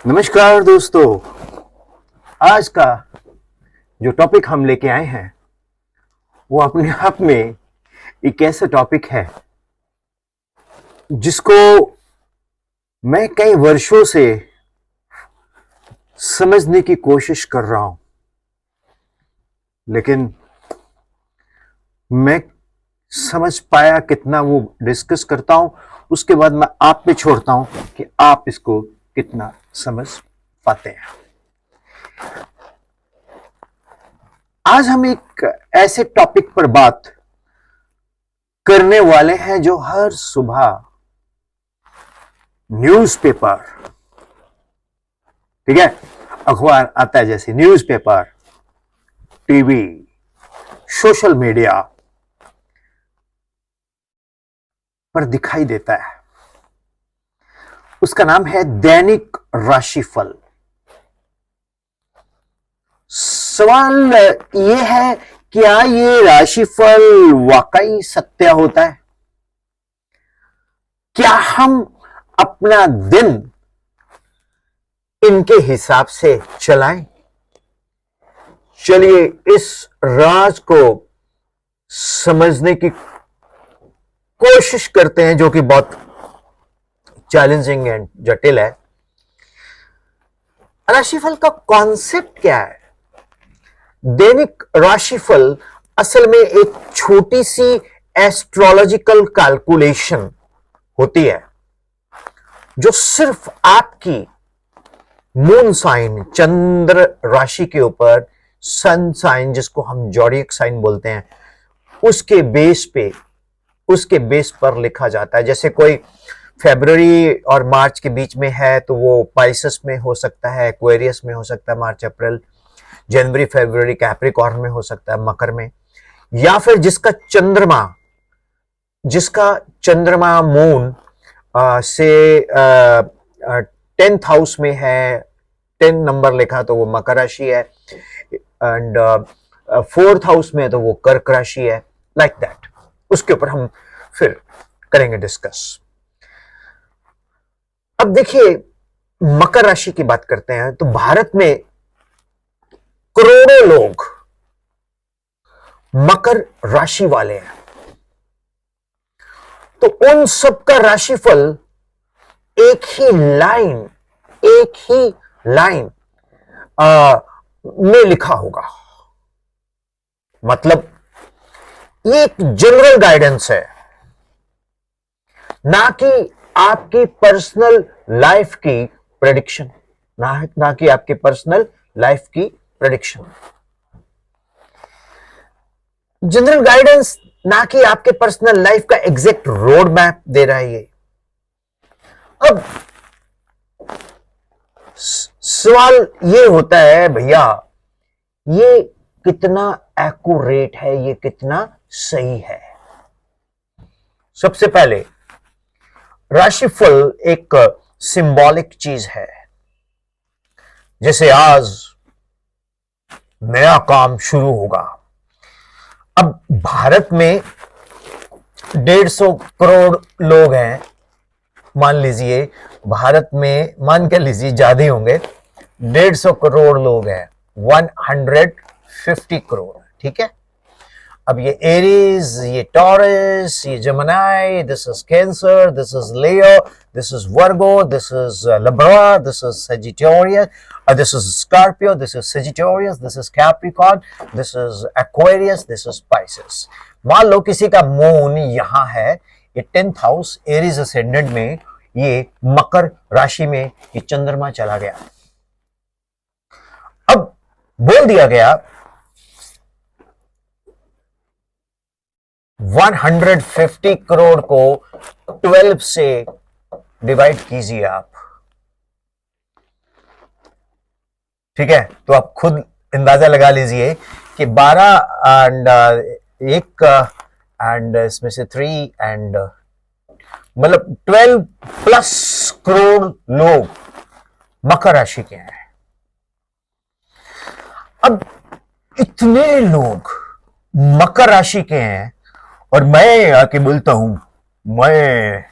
नमस्कार दोस्तों। आज का जो टॉपिक हम लेके आए हैं वो अपने आप में एक ऐसा टॉपिक है जिसको मैं कई वर्षों से समझने की कोशिश कर रहा हूं, लेकिन मैं समझ पाया कितना वो डिस्कस करता हूं, उसके बाद मैं आप पे छोड़ता हूं कि आप इसको कितना समझ पाते हैं। आज हम एक ऐसे टॉपिक पर बात करने वाले हैं जो हर सुबह न्यूज़पेपर, ठीक है, अखबार आता है जैसे न्यूज़पेपर, टीवी, सोशल मीडिया पर दिखाई देता है। उसका नाम है दैनिक राशिफल। सवाल यह है, क्या ये राशिफल वाकई सत्य होता है? क्या हम अपना दिन इनके हिसाब से चलाएं? चलिए इस राज को समझने की कोशिश करते हैं, जो कि बहुत चैलेंजिंग एंड जटिल है। राशिफल का कॉन्सेप्ट क्या है? दैनिक राशिफल असल में एक छोटी सी एस्ट्रोलॉजिकल कैलकुलेशन होती है जो सिर्फ आपकी मून साइन, चंद्र राशि के ऊपर, सन साइन जिसको हम जोडिएक साइन बोलते हैं, उसके बेस पर लिखा जाता है। जैसे कोई फरवरी और मार्च के बीच में है तो वो पाइसेस में हो सकता है, एक्वेरियस में हो सकता है मार्च अप्रैल, जनवरी फरवरी कैप्रिकॉर्न में हो सकता है, मकर में, या फिर जिसका चंद्रमा मून से 10th हाउस में है, 10 नंबर लिखा तो वो मकर राशि है, एंड 4th हाउस में है तो वो कर्क राशि है, लाइक दैट। उसके ऊपर हम फिर करेंगे डिस्कस। अब देखिए, मकर राशि की बात करते हैं तो भारत में करोड़ों लोग मकर राशि वाले हैं। तो उन सबका राशिफल एक ही लाइन में लिखा होगा। मतलब ये एक जनरल गाइडेंस है, ना कि आपकी पर्सनल लाइफ की प्रेडिक्शन, ना कि आपकी पर्सनल लाइफ की प्रेडिक्शन। जनरल गाइडेंस, ना कि आपके पर्सनल लाइफ का एग्जैक्ट रोड मैप दे रहा है ये। अब सवाल ये होता है, भैया ये कितना एक्यूरेट है, ये कितना सही है? सबसे पहले राशिफल एक सिंबॉलिक चीज है। जैसे आज नया काम शुरू होगा। अब भारत में 150 करोड़ लोग हैं, मान लीजिए भारत में, मान के लीजिए ज्यादा ही होंगे, 150 करोड़ लोग हैं, 150 करोड़, ठीक है। अब ये एरीज, ये टॉरस, ये Gemini, this is cancer, this is Leo, this is Virgo, this is Libra, this is Sagittarius, this is Scorpio, this is Sagittarius, this is Capricorn, this is Aquarius, this is spices. मान लो किसी का moon यहां है, ये 10th house Aries ascendant में, ये मकर राशि में ये चंद्रमा चला गया। अब बोल दिया गया 150 करोड़ को 12 से डिवाइड कीजिए आप, ठीक है। तो आप खुद अंदाजा लगा लीजिए कि 12 एंड एक एंड इसमें से 3 एंड मतलब 12 प्लस करोड़ लोग मकर राशि के हैं। अब इतने लोग मकर राशि के हैं और मैं आके बोलता हूं, मैं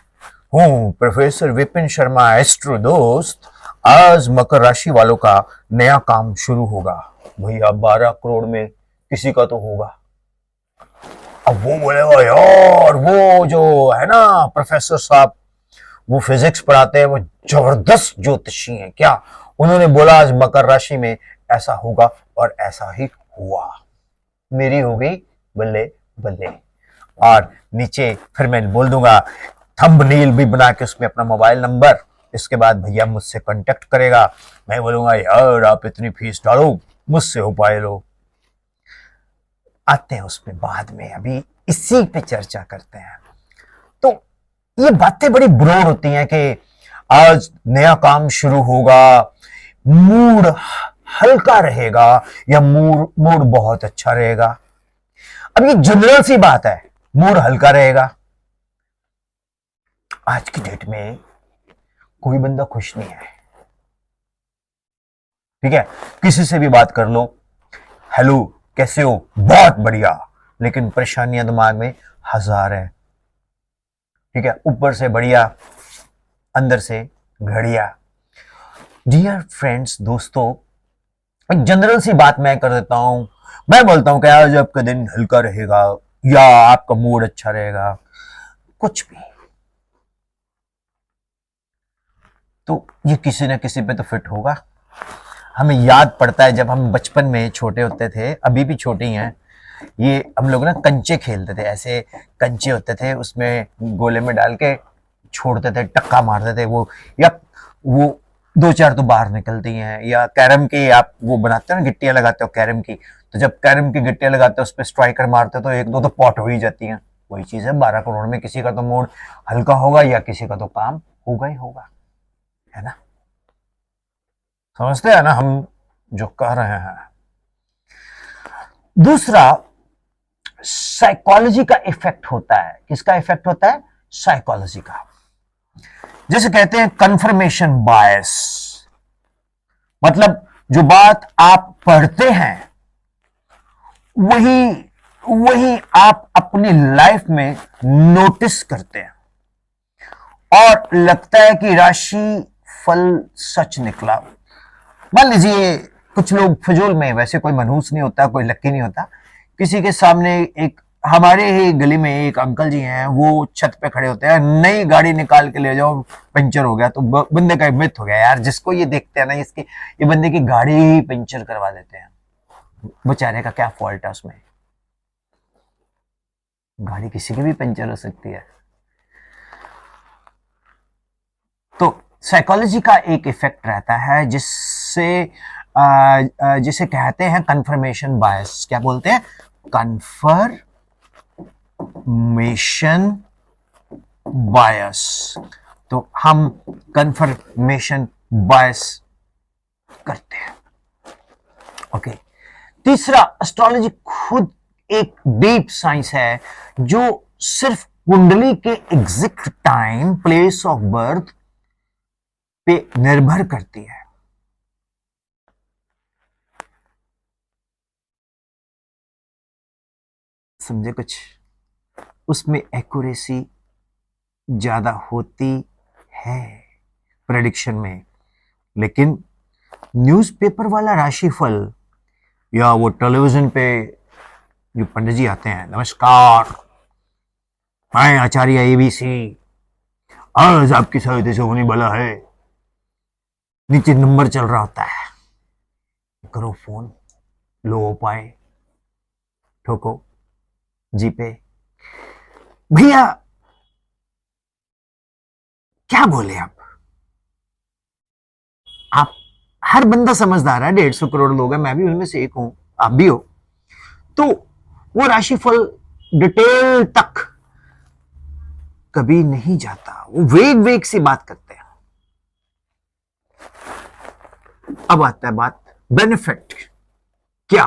हूं प्रोफेसर विपिन शर्मा एस्ट्रो दोस्त, आज मकर राशि वालों का नया काम शुरू होगा। भैया 12 करोड़ में किसी का तो होगा। अब वो बोलेगा यार वो जो है ना प्रोफेसर साहब, वो फिजिक्स पढ़ाते हैं, वो जबरदस्त ज्योतिषी हैं क्या, उन्होंने बोला आज मकर राशि में ऐसा होगा और ऐसा ही हुआ। मेरी हो गई बल्ले बल्ले। और नीचे फिर मैं बोल दूंगा थंबनेल भी बना के उसमें अपना मोबाइल नंबर, इसके बाद भैया मुझसे कांटेक्ट करेगा, मैं बोलूंगा यार आप इतनी फीस डालो, मुझसे हो पाए लो। आते हैं उसमें बाद में, अभी इसी पे चर्चा करते हैं। तो ये बातें बड़ी ब्रोड होती हैं कि आज नया काम शुरू होगा, मूड हल्का रहेगा या मूड बहुत अच्छा रहेगा। अब ये जनरल सी बात है, मूड हल्का रहेगा। आज की डेट में कोई बंदा खुश नहीं है, ठीक है, किसी से भी बात कर लो, हेलो कैसे हो, बहुत बढ़िया, लेकिन परेशानियां दिमाग में 1000 है, ठीक है, ऊपर से बढ़िया अंदर से घड़िया। डियर फ्रेंड्स, दोस्तों, एक जनरल सी बात मैं कर देता हूं, मैं बोलता हूं कि आज आपका दिन हल्का रहेगा या आपका मूड अच्छा रहेगा, कुछ भी, तो ये किसी न किसी पे तो फिट होगा। हमें याद पड़ता है जब हम बचपन में छोटे होते थे, अभी भी छोटे ही हैं, ये हम लोग ना कंचे खेलते थे, ऐसे कंचे होते थे, उसमें गोले में डाल के छोड़ते थे, टक्का मारते थे, वो या वो 2-4 तो बाहर निकलती हैं, या कैरम की आप वो बनाते हो ना, गिट्टियां लगाते हो कैरम की, तो जब कैरम की गिट्टियां लगाते हो उस पर स्ट्राइकर मारते हो तो 1-2 तो पॉट हो ही जाती हैं। वही चीज है, 12 करोड़ में किसी का तो मूड हल्का होगा या किसी का तो काम होगा ही होगा, है ना। समझते हैं ना हम जो कह रहे हैं। दूसरा, साइकोलॉजी का इफेक्ट होता है। किसका इफेक्ट होता है? साइकोलॉजी का। जैसे कहते हैं कंफर्मेशन बायस, मतलब जो बात आप पढ़ते हैं वही आप अपनी लाइफ में नोटिस करते हैं और लगता है कि राशि फल सच निकला। मान लीजिए कुछ लोग फिजूल में, वैसे कोई मनहूस नहीं होता, कोई लक्की नहीं होता, किसी के सामने एक, हमारे ही गली में एक अंकल जी हैं, वो छत पे खड़े होते हैं, नई गाड़ी निकाल के ले जाओ, पंचर हो गया, तो बंदे का मिथ हो गया यार, जिसको ये देखते हैं ना, इसके ये बंदे की गाड़ी ही पंचर करवा देते हैं। बेचारे का क्या फॉल्ट है उसमें, गाड़ी किसी की भी पंचर हो सकती है। तो साइकोलॉजी का एक इफेक्ट रहता है जिसे कहते हैं कंफर्मेशन बायस। क्या बोलते हैं? Confirmation bias. तो हम कंफर्मेशन बायस करते हैं। ओके। तीसरा, एस्ट्रोलॉजी खुद एक डीप साइंस है जो सिर्फ कुंडली के exact time, place of birth पे निर्भर करती है। समझे कुछ? उसमें एक्यूरेसी ज्यादा होती है प्रेडिक्शन में, लेकिन न्यूज़पेपर वाला राशिफल या वो टेलीविजन पे जो पंडित जी आते हैं, नमस्कार मैं आचार्य एबीसी, आज आपकी सहायता से होने वाला है, नीचे नंबर चल रहा होता है, करो फोन, लो उपाय, ठोको जीपे। भैया क्या बोले आप हर बंदा समझदार है, 150 करोड़ लोग हैं, मैं भी उनमें से एक हूं, आप भी हो, तो वो राशिफल डिटेल तक कभी नहीं जाता, वो वेग सी बात करते हैं। अब आता है बात बेनिफिट, क्या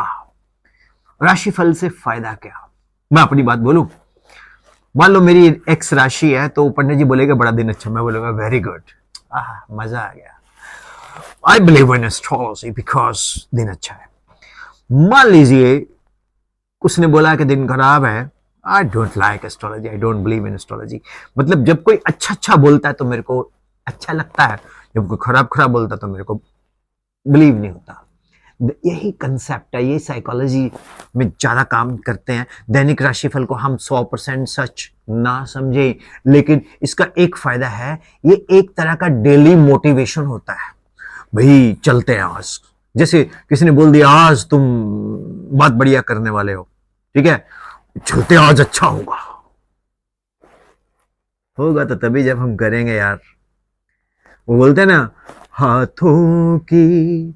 राशिफल से फायदा क्या। मैं अपनी बात बोलूं, मान लो मेरी एक्स राशि है, तो पंडित जी बोलेगा बड़ा दिन अच्छा, मैं बोलूंगा वेरी गुड, मजा आ गया, I believe in astrology because दिन अच्छा है। मान लीजिए उसने बोला कि दिन खराब है, I don't like astrology, I don't believe in astrology. मतलब जब कोई अच्छा बोलता है तो मेरे को अच्छा लगता है, जब कोई खराब खराब बोलता तो मेरे को बिलीव नहीं होता। यही कंसेप्ट है, ये साइकोलॉजी में ज़्यादा काम करते हैं। दैनिक राशिफल को हम 100% सच ना समझें, लेकिन इसका एक फायदा है, ये एक तरह का डेली मोटिवेशन होता है। भाई चलते हैं आज, जैसे किसी ने बोल दिया आज तुम बहुत बढ़िया करने वाले हो, ठीक है, चलते हैं आज अच्छा होगा। होगा तो तभी जब हम करेंगे यार। वो बोलते हैं ना, हाथों की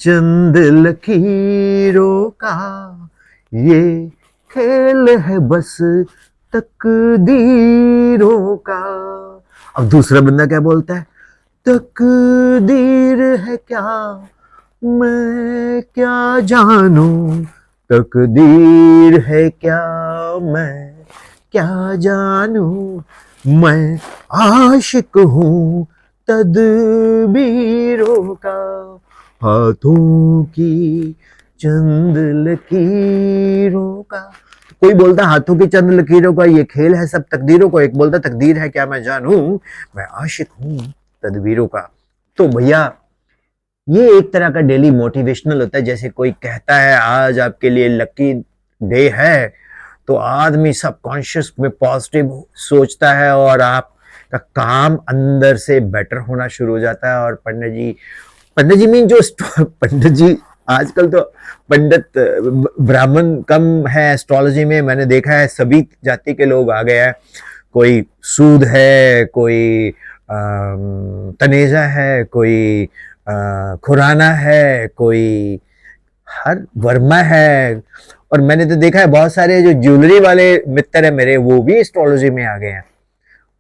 चंद लकीरों का ये खेल है बस तकदीरों का। अब दूसरा बंदा क्या बोलता है, तकदीर है क्या मैं क्या जानूं, तकदीर है क्या मैं क्या जानूं, मैं आशिक हूँ तदबीरों का, हाथों की चंद लकीरों का। कोई बोलता हाथों की चंद लकीरों का ये खेल है सब तकदीरों को, एक बोलता तकदीर है क्या मैं जानूं, मैं आशिक हूं तदबीरों का। तो भैया ये एक तरह का डेली मोटिवेशनल होता है। जैसे कोई कहता है आज आपके लिए लकी डे है, तो आदमी सबकॉन्शियस में पॉजिटिव सोचता है और आपका काम अंदर से बेटर होना शुरू हो जाता है। और पंडित जी मीन जो पंडित जी, आजकल तो पंडित ब्राह्मण कम है एस्ट्रोलॉजी में, मैंने देखा है सभी जाति के लोग आ गए हैं। कोई सूद है, कोई तनेजा है, कोई खुराना है, कोई हर वर्मा है। और मैंने तो देखा है बहुत सारे जो ज्वेलरी वाले मित्र है मेरे, वो भी एस्ट्रोलॉजी में आ गए हैं,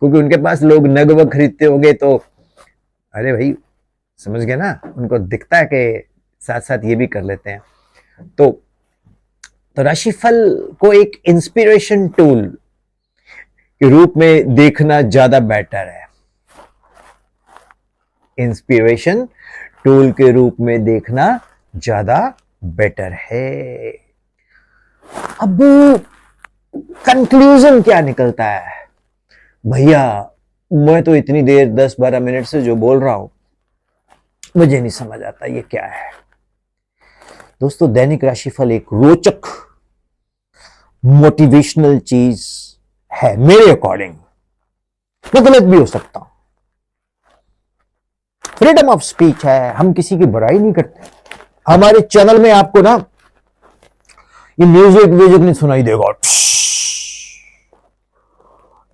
क्योंकि उनके पास लोग नग वग खरीदते होंगे तो अरे भाई समझ गए ना, उनको दिखता है कि साथ साथ ये भी कर लेते हैं। तो राशिफल को एक इंस्पिरेशन टूल के रूप में देखना ज्यादा बेटर है। इंस्पिरेशन टूल के रूप में देखना ज्यादा बेटर है। अब कंक्लूजन क्या निकलता है भैया, मैं तो इतनी देर 10-12 मिनट से जो बोल रहा हूं मुझे नहीं समझ आता ये क्या है। दोस्तों दैनिक राशिफल एक रोचक मोटिवेशनल चीज है मेरे अकॉर्डिंग, मैं गलत भी हो सकता हूं, फ्रीडम ऑफ स्पीच है, हम किसी की बुराई नहीं करते। हमारे चैनल में आपको ना ये म्यूजिक नहीं सुनाई देगा,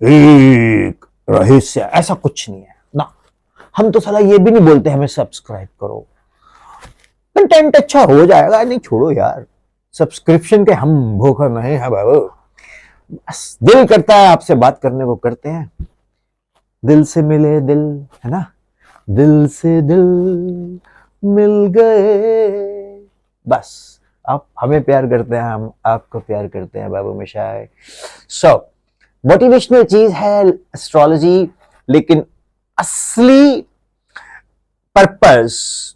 एक रहस्य ऐसा कुछ नहीं है ना। हम तो साला ये भी नहीं बोलते हमें सब्सक्राइब करो, कंटेंट अच्छा हो जाएगा, नहीं छोड़ो यार, सब्सक्रिप्शन के हम भूखे नहीं है बाबू। बस दिल करता है आपसे बात करने को करते हैं, दिल से मिले दिल, है ना, दिल से दिल मिल गए, बस आप हमें प्यार करते हैं, हम आपको प्यार करते हैं बाबू मिशाई। सो मोटिवेशनल चीज है एस्ट्रोलॉजी, लेकिन असली पर्पस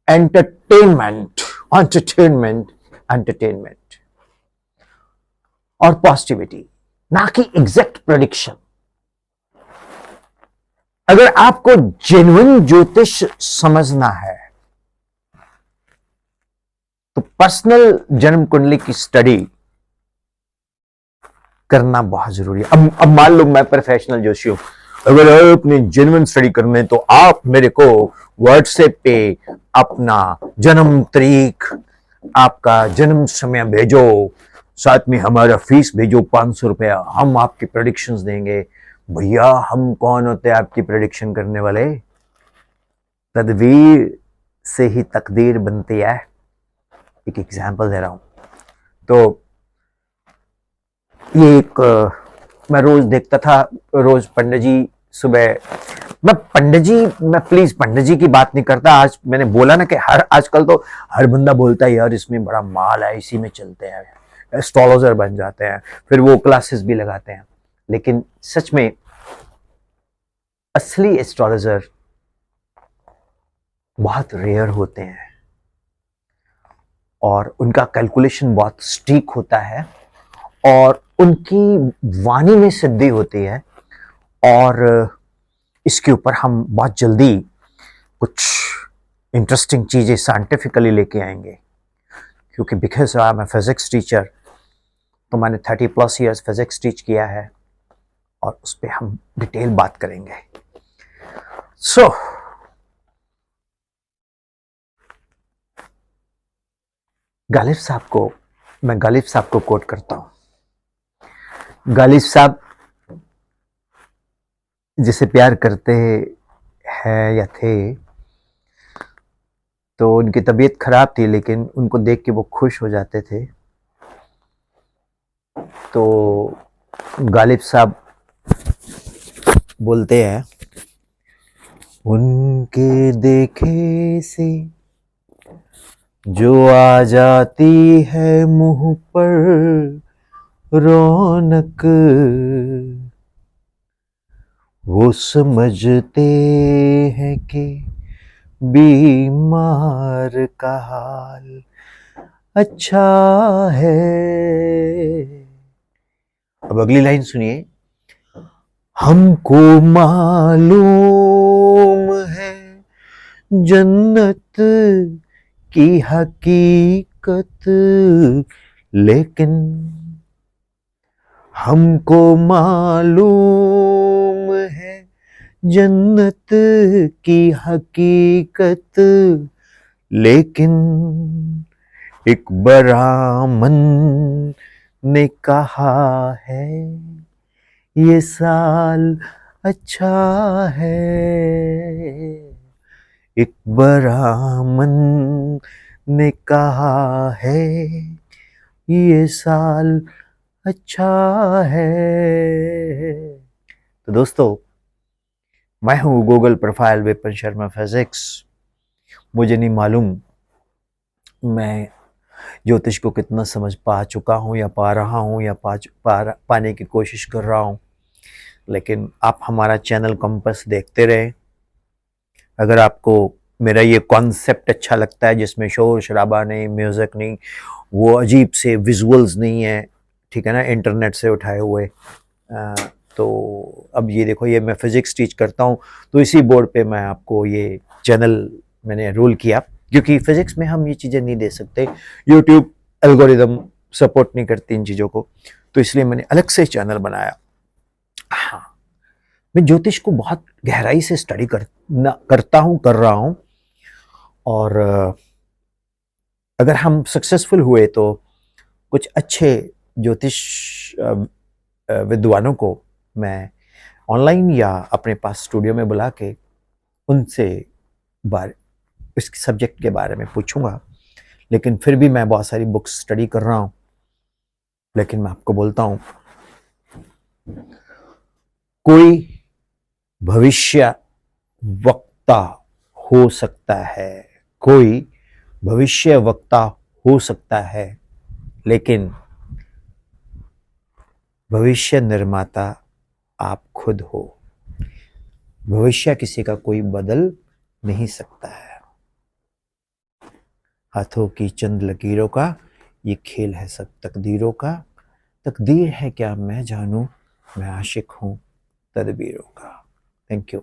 एंटरटेनमेंट और पॉजिटिविटी, ना कि एग्जैक्ट प्रेडिक्शन। अगर आपको जेन्युइन ज्योतिष समझना है तो पर्सनल जन्म कुंडली की स्टडी करना बहुत जरूरी है। अब मान लो मैं प्रोफेशनल जोशी हूं, अगर आपने जेन्युइन स्टडी करने तो आप मेरे को व्हाट्सएप पे अपना जन्म तारीख, आपका जन्म समय भेजो, साथ में हमारा फीस भेजो 500 रुपया, हम आपकी प्रेडिक्शंस देंगे। भैया हम कौन होते हैं आपकी प्रेडिक्शन करने वाले, तदबीर से ही तकदीर बनती है। एक एग्जांपल दे रहा हूं, तो ये एक मैं रोज देखता था, रोज पंडित जी सुबह, मैं प्लीज पंडित जी की बात नहीं करता। आज मैंने बोला ना कि आजकल तो हर बंदा बोलता है यार इसमें बड़ा माल है, इसी में चलते हैं, एस्ट्रोलॉजर बन जाते हैं, फिर वो क्लासेस भी लगाते हैं। लेकिन सच में असली एस्ट्रोलॉजर बहुत रेयर होते हैं और उनका कैलकुलेशन बहुत स्टीक होता है और उनकी वाणी में सिद्धि होती है। और इसके ऊपर हम बहुत जल्दी कुछ इंटरेस्टिंग चीज़ें साइंटिफिकली लेके आएंगे, क्योंकि because I am a physics teacher, तो मैंने 30+ ईयर्स फिजिक्स टीच किया है और उस पर हम डिटेल बात करेंगे। सो गालिब साहब को कोट करता हूं। गालिब साहब जिसे प्यार करते हैं या थे, तो उनकी तबीयत खराब थी लेकिन उनको देख के वो खुश हो जाते थे। तो गालिब साहब बोलते हैं, उनके देखे से जो आ जाती है मुंह पर रौनक, वो समझते हैं कि बीमार का हाल अच्छा है। अब अगली लाइन सुनिए, हमको मालूम है जन्नत की हकीकत, लेकिन हमको मालूम है जन्नत की हकीकत, लेकिन एक ब्राह्मण ने कहा है ये साल अच्छा है। एक ब्राह्मण ने कहा है ये साल अच्छा है। तो दोस्तों, मैं हूँ Google profile Vipin Sharma physics. मुझे नहीं मालूम मैं ज्योतिष को कितना समझ पा चुका हूँ या पा रहा हूँ या पाने की कोशिश कर रहा हूँ, लेकिन आप हमारा चैनल कंपास देखते रहे। अगर आपको मेरा ये कॉन्सेप्ट अच्छा लगता है जिसमें शोर शराबा नहीं, म्यूज़िक नहीं, वो अजीब से विजुअल्स नहीं है, ठीक है ना, इंटरनेट से उठाए हुए, तो अब ये देखो, ये मैं फिज़िक्स टीच करता हूँ, तो इसी बोर्ड पे मैं आपको ये चैनल मैंने रोल किया, क्योंकि फिज़िक्स में हम ये चीज़ें नहीं दे सकते, यूट्यूब एल्गोरिदम सपोर्ट नहीं करती इन चीज़ों को, तो इसलिए मैंने अलग से चैनल बनाया। हाँ, मैं ज्योतिष को बहुत गहराई से स्टडी कर रहा हूँ, और अगर हम सक्सेसफुल हुए तो कुछ अच्छे ज्योतिष विद्वानों को मैं ऑनलाइन या अपने पास स्टूडियो में बुला के उनसे इस सब्जेक्ट के बारे में पूछूंगा। लेकिन फिर भी मैं बहुत सारी बुक्स स्टडी कर रहा हूँ। लेकिन मैं आपको बोलता हूँ, कोई भविष्य वक्ता हो सकता है, कोई भविष्य वक्ता हो सकता है, लेकिन भविष्य निर्माता आप खुद हो। भविष्य किसी का कोई बदल नहीं सकता है। हाथों की चंद लकीरों का ये खेल है सब तकदीरों का। तकदीर है क्या मैं जानूं, मैं आशिक हूं तदबीरों का। Thank you.